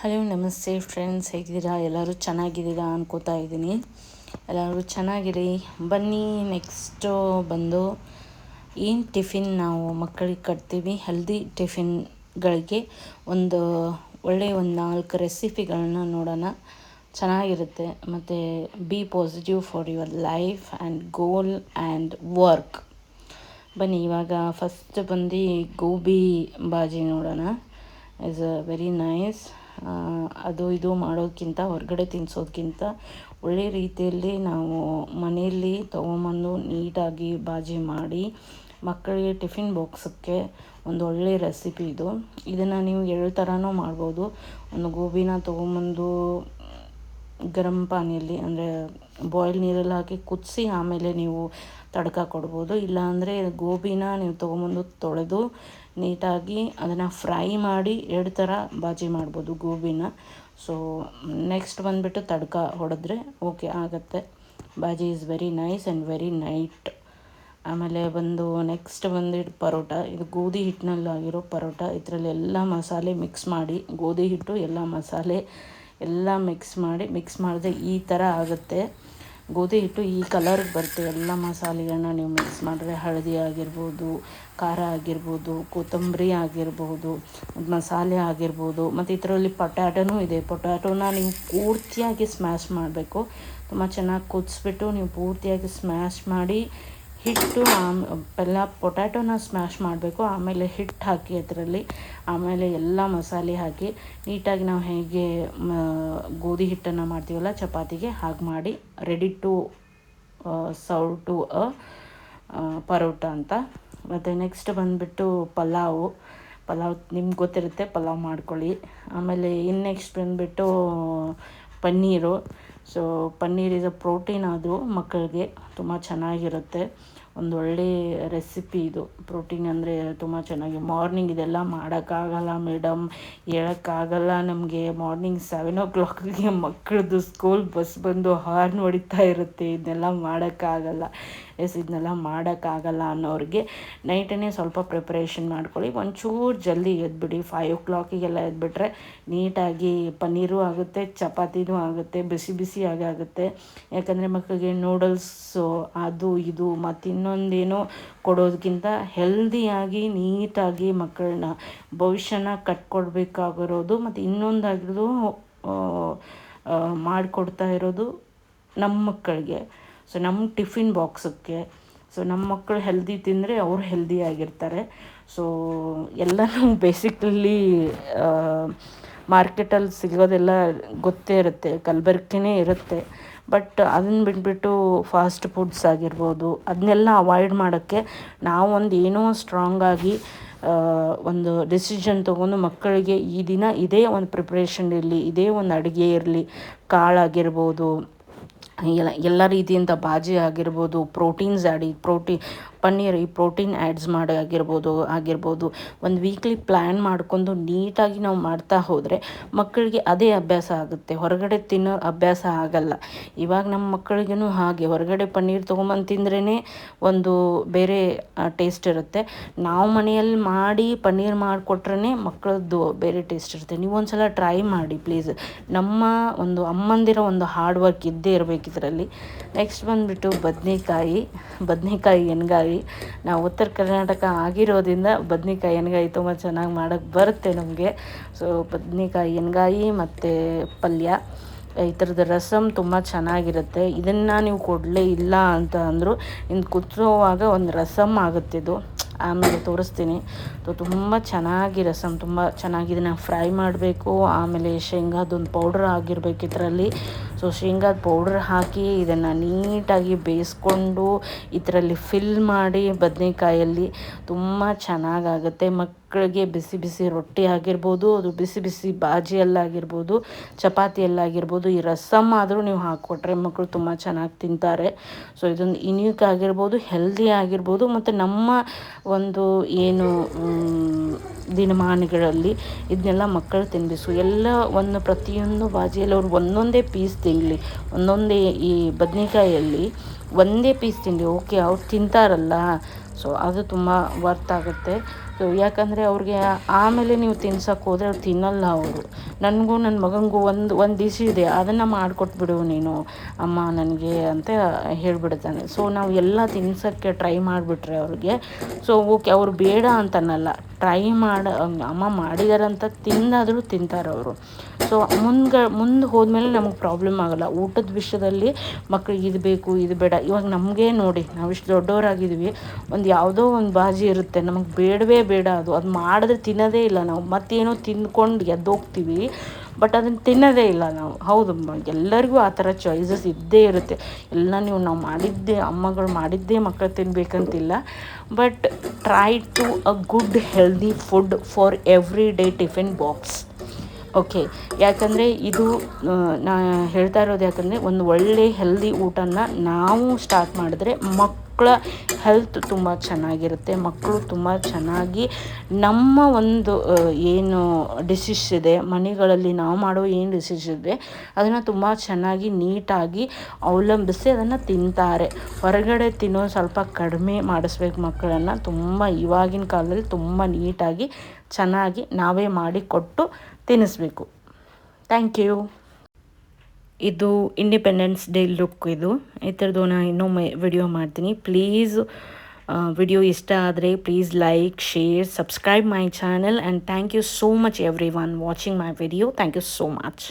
Hello ನಮಸ್ತೆ friends, ಹೇಗಿದ್ದೀರಾ? ಎಲ್ಲರೂ ಚೆನ್ನಾಗಿದ್ದೀರಾ ಅನ್ಕೋತಾ ಇದ್ದೀನಿ. ಎಲ್ಲರೂ ಚೆನ್ನಾಗಿರಿ. ಬನ್ನಿ, ನೆಕ್ಸ್ಟು ಬಂದು ಏನು ಟಿಫಿನ್ ನಾವು ಮಕ್ಕಳಿಗೆ ಕಟ್ತೀವಿ, ಹೆಲ್ದಿ ಟಿಫಿನ್ಗಳಿಗೆ ಒಂದು ಒಳ್ಳೆಯ 4 ರೆಸಿಪಿಗಳನ್ನ ನೋಡೋಣ. ಚೆನ್ನಾಗಿರುತ್ತೆ. ಮತ್ತು be positive for your life and goal and work. ಬನ್ನಿ, ಇವಾಗ ಫಸ್ಟ್ ಬಂದು ಗೋಬಿ ಬಾಜಿ ನೋಡೋಣ. Is very nice. ಅದು ಇದು ಮಾಡೋದಕ್ಕಿಂತ, ಹೊರಗಡೆ ತಿನ್ನಿಸೋದಕ್ಕಿಂತ ಒಳ್ಳೆ ರೀತಿಯಲ್ಲಿ ನಾವು ಮನೆಯಲ್ಲಿ ತೊಗೊಂಬಂದು ನೀಟಾಗಿ ಬಾಜಿ ಮಾಡಿ ಮಕ್ಕಳಿಗೆ ಟಿಫಿನ್ ಬಾಕ್ಸಕ್ಕೆ ಒಂದು ಒಳ್ಳೆ ರೆಸಿಪಿ ಇದು. ಇದನ್ನು ನೀವು 2 ಥರನೂ ಮಾಡ್ಬೋದು. ಒಂದು ಗೋಬಿನ ತೊಗೊಂಬಂದು ಗರಂ ಪಾನಿಯಲ್ಲಿ, ಅಂದರೆ ಬಾಯ್ಲ್ ನೀರಲ್ಲಿ ಹಾಕಿ ಕುದಿಸಿ ಆಮೇಲೆ ನೀವು ತಡ್ಕ ಕೊಡ್ಬೋದು. ಇಲ್ಲಾಂದರೆ ಗೋಬಿನ ನೀವು ತೊಗೊಂಬಂದು ತೊಳೆದು ನೀಟಾಗಿ ಅದನ್ನು ಫ್ರೈ ಮಾಡಿ 2 ಥರ ಬಾಜಿ ಮಾಡ್ಬೋದು ಗೋಬಿನ. ಸೊ ನೆಕ್ಸ್ಟ್ ಬಂದುಬಿಟ್ಟು ತಡ್ಕ ಹೊಡೆದ್ರೆ ಓಕೆ ಆಗುತ್ತೆ. Bhaji is very nice and very night. ಆಮೇಲೆ ನೆಕ್ಸ್ಟ್ ಬಂದು ಪರೋಟ. ಇದು ಗೋಧಿ ಹಿಟ್ಟಿನಲ್ಲಾಗಿರೋ ಪರೋಟ. ಇದರಲ್ಲಿ ಎಲ್ಲ ಮಸಾಲೆ ಮಿಕ್ಸ್ ಮಾಡಿ, ಗೋಧಿ ಹಿಟ್ಟು ಎಲ್ಲ ಮಸಾಲೆ ಎಲ್ಲ ಮಿಕ್ಸ್ ಮಾಡಿದ್ರೆ ಈ ಥರ ಆಗುತ್ತೆ. ಗೋಧಿ ಹಿಟ್ಟು ಈ ಕಲರ್ಗೆ ಬರುತ್ತೆ. ಎಲ್ಲ ಮಸಾಲೆಗಳನ್ನ ನೀವು ಮಿಕ್ಸ್ ಮಾಡಿದ್ರೆ ಹಳದಿ ಆಗಿರ್ಬೋದು, ಖಾರ ಆಗಿರ್ಬೋದು, ಕೊತ್ತಂಬರಿ ಆಗಿರ್ಬೋದು, ಮಸಾಲೆ ಆಗಿರ್ಬೋದು. ಮತ್ತು ಇದರಲ್ಲಿ ಪೊಟ್ಯಾಟೊನೂ ಇದೆ. ಪೊಟ್ಯಾಟೊನ ನೀವು ಪೂರ್ತಿಯಾಗಿ ಸ್ಮ್ಯಾಶ್ ಮಾಡಬೇಕು. ತುಂಬ ಚೆನ್ನಾಗಿ ಕುದಿಸ್ಬಿಟ್ಟು ನೀವು ಪೂರ್ತಿಯಾಗಿ ಸ್ಮ್ಯಾಶ್ ಮಾಡಿ ಹಿಟ್ಟು ಪೊಟ್ಯಾಟೊನ ಸ್ಮ್ಯಾಶ್ ಮಾಡಬೇಕು. ಆಮೇಲೆ ಹಿಟ್ಟು ಹಾಕಿ ಅದರಲ್ಲಿ, ಆಮೇಲೆ ಎಲ್ಲ ಮಸಾಲೆ ಹಾಕಿ ನೀಟಾಗಿ ನಾವು ಹೇಗೆ ಗೋಧಿ ಹಿಟ್ಟನ್ನು ಮಾಡ್ತೀವಲ್ಲ ಚಪಾತಿಗೆ, ಹಾಗೆ ಮಾಡಿ ready to serve to paratha ಅಂತ. ಮತ್ತು ನೆಕ್ಸ್ಟ್ ಬಂದುಬಿಟ್ಟು ಪಲಾವ್ ನಿಮ್ಗೆ ಗೊತ್ತಿರುತ್ತೆ, ಪಲಾವ್ ಮಾಡ್ಕೊಳ್ಳಿ. ಆಮೇಲೆ ನೆಕ್ಸ್ಟ್ ಬಂದುಬಿಟ್ಟು paneer. So paneer is protein, ಅದು ಮಕ್ಕಳಿಗೆ ತುಂಬ ಚೆನ್ನಾಗಿರುತ್ತೆ. ಒಂದೊಳ್ಳೆ ರೆಸಿಪಿ ಇದು. ಪ್ರೋಟೀನ್ ಅಂದರೆ ತುಂಬ ಚೆನ್ನಾಗಿ. ಮಾರ್ನಿಂಗ್ ಇದೆಲ್ಲ ಮಾಡೋಕ್ಕಾಗಲ್ಲ ಮೇಡಮ್, ಹೇಳೋಕ್ಕಾಗಲ್ಲ ನಮಗೆ. ಮಾರ್ನಿಂಗ್ 7 o'clockಗೆ ಮಕ್ಕಳದ್ದು ಸ್ಕೂಲ್ ಬಸ್ ಬಂದು ಹಾರ್ನ್ ಹೊಡಿತಾ ಇರುತ್ತೆ. ಇದನ್ನೆಲ್ಲ ಮಾಡೋಕ್ಕಾಗಲ್ಲ. ಇದನ್ನೆಲ್ಲ ಮಾಡೋಕ್ಕಾಗಲ್ಲ ಅನ್ನೋರಿಗೆ ನೈಟನ್ನೇ ಸ್ವಲ್ಪ ಪ್ರಿಪ್ರೇಷನ್ ಮಾಡ್ಕೊಳ್ಳಿ. ಒಂಚೂರು ಜಲ್ದಿ ಎದ್ಬಿಡಿ. 5 o'clockಗೆಲ್ಲ ಎದ್ಬಿಟ್ರೆ ನೀಟಾಗಿ ಪನ್ನೀರು ಆಗುತ್ತೆ, ಚಪಾತಿನೂ ಆಗುತ್ತೆ, ಬಿಸಿ ಆಗುತ್ತೆ. ಯಾಕಂದರೆ ಮಕ್ಕಳಿಗೆ ನೂಡಲ್ಸು ಅದು ಇದು ಮತ್ತು ಇನ್ನೊಂದೇನೋ ಕೊಡೋದಕ್ಕಿಂತ ಹೆಲ್ದಿಯಾಗಿ ನೀಟಾಗಿ ಮಕ್ಕಳನ್ನ ಭವಿಷ್ಯನ ಕಟ್ಕೊಡ್ಬೇಕಾಗಿರೋದು. ಮತ್ತು ಇನ್ನೊಂದಾಗಿರೋದು ಮಾಡಿಕೊಡ್ತಾ ಇರೋದು ನಮ್ಮ ಮಕ್ಕಳಿಗೆ. ಸೊ ನಮ್ಮ ಟಿಫಿನ್ ಬಾಕ್ಸಕ್ಕೆ. ಸೊ ನಮ್ಮ ಮಕ್ಕಳು ಹೆಲ್ದಿ ತಿಂದರೆ ಅವ್ರು ಹೆಲ್ದಿಯಾಗಿರ್ತಾರೆ. ಸೊ ಎಲ್ಲನೂ ಬೇಸಿಕಲಿ ಮಾರ್ಕೆಟಲ್ಲಿ ಸಿಗೋದೆಲ್ಲ ಗೊತ್ತೇ ಇರುತ್ತೆ, ಕಲಬೆರಕೆನೇ ಇರುತ್ತೆ. ಬಟ್ ಅದನ್ನು ಬಿಟ್ಬಿಟ್ಟು ಫಾಸ್ಟ್ ಫುಡ್ಸ್ ಆಗಿರ್ಬೋದು, ಅದನ್ನೆಲ್ಲ ಅವಾಯ್ಡ್ ಮಾಡೋಕ್ಕೆ ನಾವೊಂದು ಏನೋ ಸ್ಟ್ರಾಂಗಾಗಿ ಒಂದು ಡಿಸಿಷನ್ ತೊಗೊಂಡು ಮಕ್ಕಳಿಗೆ ಈ ದಿನ ಇದೇ ಒಂದು ಪ್ರಿಪ್ರೇಷನ್ ಇರಲಿ, ಇದೇ ಒಂದು ಅಡುಗೆ ಇರಲಿ, ಕಾಳಾಗಿರ್ಬೋದು, ಎಲ್ಲ ರೀತಿಯಿಂದ ಬಾಜಿ ಆಗಿರ್ಬೋದು, ಪ್ರೋಟೀನ್ಸ್ ಪನ್ನೀರ್ ಈ ಪ್ರೋಟೀನ್ ಆ್ಯಡ್ಸ್ ಮಾಡಿ ಆಗಿರ್ಬೋದು ಒಂದು ವೀಕ್ಲಿ ಪ್ಲ್ಯಾನ್ ಮಾಡ್ಕೊಂಡು ನೀಟಾಗಿ ನಾವು ಮಾಡ್ತಾ ಹೋದರೆ ಮಕ್ಕಳಿಗೆ ಅದೇ ಅಭ್ಯಾಸ ಆಗುತ್ತೆ. ಹೊರಗಡೆ ತಿನ್ನೋ ಅಭ್ಯಾಸ ಆಗಲ್ಲ. ಇವಾಗ ನಮ್ಮ ಮಕ್ಕಳಿಗೂ ಹಾಗೆ ಹೊರಗಡೆ ಪನ್ನೀರ್ ತೊಗೊಂಬಂದು ತಿಂದ್ರೇ ಒಂದು ಬೇರೆ ಟೇಸ್ಟ್ ಇರುತ್ತೆ. ನಾವು ಮನೆಯಲ್ಲಿ ಮಾಡಿ ಪನ್ನೀರ್ ಮಾಡಿಕೊಟ್ರೇ ಮಕ್ಕಳದ್ದು ಬೇರೆ ಟೇಸ್ಟ್ ಇರುತ್ತೆ. ನೀವು ಒಂದು ಸಲ ಟ್ರೈ ಮಾಡಿ ಪ್ಲೀಸ್. ನಮ್ಮ ಒಂದು ಅಮ್ಮಂದಿರ ಒಂದು ಹಾರ್ಡ್ ವರ್ಕ್ ಇದ್ದೇ ಇರಬೇಕು ಇದರಲ್ಲಿ. ನೆಕ್ಸ್ಟ್ ಬಂದುಬಿಟ್ಟು ಬದನೆಕಾಯಿ ಎಣ್ಗಾಯಿ. ನಾವು ಉತ್ತರ ಕರ್ನಾಟಕ ಆಗಿರೋದ್ರಿಂದ ಬದನೆಕಾಯಿ ಎಣ್ಗಾಯಿ ತುಂಬ ಚೆನ್ನಾಗಿ ಮಾಡೋಕ್ಕೆ ಬರುತ್ತೆ ನಮಗೆ. ಸೊ ಬದನೆಕಾಯಿ ಎಣ್ಗಾಯಿ ಮತ್ತು ಪಲ್ಯ, ಈ ಥರದ ರಸಮ್ ತುಂಬ ಚೆನ್ನಾಗಿರುತ್ತೆ. ಇದನ್ನು ನೀವು ಕೊಡಲೇ ಇಲ್ಲ ಅಂತ ಅಂದರು ಇನ್ನು ಕುದಿಸುವಾಗ ಒಂದು ರಸಮ್ ಆಗುತ್ತಿದ್ದು, ಆಮೇಲೆ ತೋರಿಸ್ತೀನಿ. ತುಂಬ ಚೆನ್ನಾಗಿ ರಸಮ್ ತುಂಬ ಚೆನ್ನಾಗಿ ಇದನ್ನು ಫ್ರೈ ಮಾಡಬೇಕು. ಆಮೇಲೆ ಶೇಂಗಾದೊಂದು ಪೌಡ್ರ್ ಆಗಿರಬೇಕು ಇದರಲ್ಲಿ. ಸೊ ಶೇಂಗಾದ ಪೌಡ್ರ್ ಹಾಕಿ ಇದನ್ನು ನೀಟಾಗಿ ಬೇಯಿಸ್ಕೊಂಡು ಇದರಲ್ಲಿ ಫಿಲ್ ಮಾಡಿ ಬದನೆಕಾಯಲ್ಲಿ ತುಂಬ ಚೆನ್ನಾಗಾಗುತ್ತೆ. ಮಕ್ಕಳಿಗೆ ಬಿಸಿ ರೊಟ್ಟಿ ಆಗಿರ್ಬೋದು, ಅದು ಬಿಸಿ ಬಾಜಿಯಲ್ಲಾಗಿರ್ಬೋದು, ಚಪಾತಿಯಲ್ಲಾಗಿರ್ಬೋದು, ಈ ರಸಮ್ ಆದರೂ ನೀವು ಹಾಕ್ಕೊಟ್ರೆ ಮಕ್ಕಳು ತುಂಬ ಚೆನ್ನಾಗಿ ತಿಂತಾರೆ. ಸೊ ಇದೊಂದು ಯುನೀಕ್ ಆಗಿರ್ಬೋದು, ಹೆಲ್ದಿ ಆಗಿರ್ಬೋದು, ಮತ್ತು ನಮ್ಮ ಒಂದು ಏನು ದಿನಮಾನಗಳಲ್ಲಿ ಇದನ್ನೆಲ್ಲ ಮಕ್ಕಳು ತಿನ್ನಿಸು. ಎಲ್ಲ ಪ್ರತಿಯೊಂದು ಬಾಜಿಯಲ್ಲಿ ಅವ್ರು ಒಂದೊಂದೇ ಪೀಸ್ ತಿನ್ನಲಿ, ಒಂದೊಂದೇ ಈ ಬದನೆಕಾಯಲ್ಲಿ ಒಂದೇ ಪೀಸ್ ತಿನ್ನಲಿ. ಓಕೆ, ಅವ್ರು ತಿಂತಾರಲ್ಲ, ಸೊ ಅದು ತುಂಬ ವರ್ತ್ ಆಗುತ್ತೆ. ಸೊ ಯಾಕಂದರೆ ಅವ್ರಿಗೆ ಆಮೇಲೆ ನೀವು ತಿನ್ಸೋಕ್ಕೆ ಹೋದರೆ ಅವ್ರು ತಿನ್ನಲ್ಲ ಅವರು. ನನಗೂ ನನ್ನ ಮಗನಿಗೂ ಒಂದು ಡಿಶ್ ಇದೆ, ಅದನ್ನು ಮಾಡಿಕೊಟ್ಬಿಡು ನೀನು ಅಮ್ಮ ನನಗೆ ಅಂತ ಹೇಳಿಬಿಡ್ತಾನೆ. ಸೊ ನಾವು ಎಲ್ಲ ತಿನ್ಸೋಕ್ಕೆ ಟ್ರೈ ಮಾಡಿಬಿಟ್ರೆ ಅವ್ರಿಗೆ, ಸೊ ಓಕೆ ಅವ್ರು ಬೇಡ ಅಂತನಲ್ಲ, ಟ್ರೈ ಅಮ್ಮ ಮಾಡಿದಾರಂತ ತಿಂದಾದರೂ ತಿಂತಾರೆ ಅವರು. ಸೊ ಮುಂದೆ ಹೋದ್ಮೇಲೆ ನಮಗೆ ಪ್ರಾಬ್ಲಮ್ ಆಗೋಲ್ಲ. ಊಟದ ವಿಷಯದಲ್ಲಿ ಮಕ್ಳಿಗೆ ಇದು ಬೇಕು ಇದು ಬೇಡ. ಇವಾಗ ನಮಗೇ ನೋಡಿ, ನಾವಿಷ್ಟು ದೊಡ್ಡವರಾಗಿದ್ವಿ, ಒಂದು ಯಾವುದೋ ಒಂದು ಬಾಜಿ ಇರುತ್ತೆ, ನಮಗೆ ಬೇಡವೇ ಬೇಡ, ಅದು ಮಾಡಿದ್ರೆ ತಿನ್ನೋದೇ ಇಲ್ಲ ನಾವು. ಮತ್ತೇನೋ ತಿಂದ್ಕೊಂಡು ಎದ್ದೋಗ್ತೀವಿ, ಬಟ್ ಅದನ್ನು ತಿನ್ನೋದೇ ಇಲ್ಲ ನಾವು. ಹೌದು, ಎಲ್ಲರಿಗೂ ಆ ಥರ ಚಾಯ್ಸಸ್ ಇದ್ದೇ ಇರುತ್ತೆ. ಎಲ್ಲ ನಾವು ಮಾಡಿದ್ದೇ, ಅಮ್ಮಗಳು ಮಾಡಿದ್ದೇ ಮಕ್ಕಳು ತಿನ್ನಬೇಕಂತಿಲ್ಲ. But try to a good healthy food for every day tiffin box. Okay, ಯಾಕಂದರೆ ಇದು ನಾ ಹೇಳ್ತಾ ಇರೋದು ಯಾಕಂದರೆ ಒಂದು ಒಳ್ಳೆ ಹೆಲ್ದಿ ಊಟನ ನಾವು ಸ್ಟಾರ್ಟ್ ಮಾಡಿದ್ರೆ ಮಕ್ಕಳ ಹೆಲ್ತ್ ತುಂಬ ಚೆನ್ನಾಗಿರುತ್ತೆ. ಮಕ್ಕಳು ತುಂಬ ಚೆನ್ನಾಗಿ ನಮ್ಮ ಒಂದು ಏನು ಡಿಶಸ್ ಇದೆ ಮನೆಗಳಲ್ಲಿ ನಾವು ಮಾಡೋ ಏನು ಡಿಶಸ್ ಇದೆ ಅದನ್ನು ತುಂಬ ಚೆನ್ನಾಗಿ ನೀಟಾಗಿ ಅವಲಂಬಿಸಿ ಅದನ್ನು ತಿಂತಾರೆ. ಹೊರಗಡೆ ತಿನ್ನೋ ಸ್ವಲ್ಪ ಕಡಿಮೆ ಮಾಡಿಸ್ಬೇಕು ಮಕ್ಕಳನ್ನು. ತುಂಬ ಇವಾಗಿನ ಕಾಲದಲ್ಲಿ ತುಂಬ ನೀಟಾಗಿ ಚೆನ್ನಾಗಿ ನಾವೇ ಮಾಡಿಕೊಟ್ಟು ತಿನ್ನಿಸ್ಬೇಕು. Thank you. ಇದು ಇಂಡಿಪೆಂಡೆನ್ಸ್ ಡೇ ಲುಕ್. ಈ ಥರದ್ದು ನಾನು ಇನ್ನೊಮ್ಮೆ ವಿಡಿಯೋ ಮಾಡ್ತೀನಿ. ಪ್ಲೀಸ್ ವಿಡಿಯೋ ಇಷ್ಟ ಆದರೆ please like, share, subscribe my channel, and thank you so much everyone watching my video. Thank you so much.